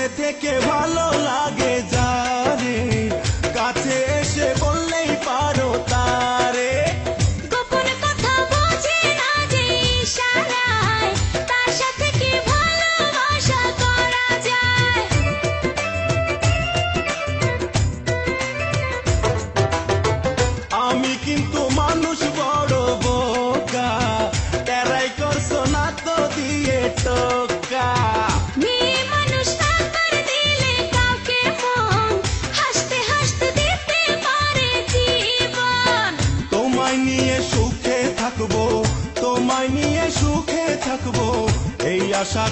দূরে থেকে ভালো লাগে যারে, কাছে এসে বললেই পারো তারে। গোপন কথা বোঝে না যে ইশারায়, তার সাথে কি ভালোবাসা করা যায়? আমি কিন্তু মানুষ বড় বোকা, তেরাই করছো না তো দিয়ে টোকা। মেয়ে মানুষ একবার দিলে কাউকে মন, হাসতে হাসতে দিতে পারে জীবন। তোমায় নিয়ে সুখে থাকবো, তোমায় নিয়ে সুখে থাকবো, এই আশা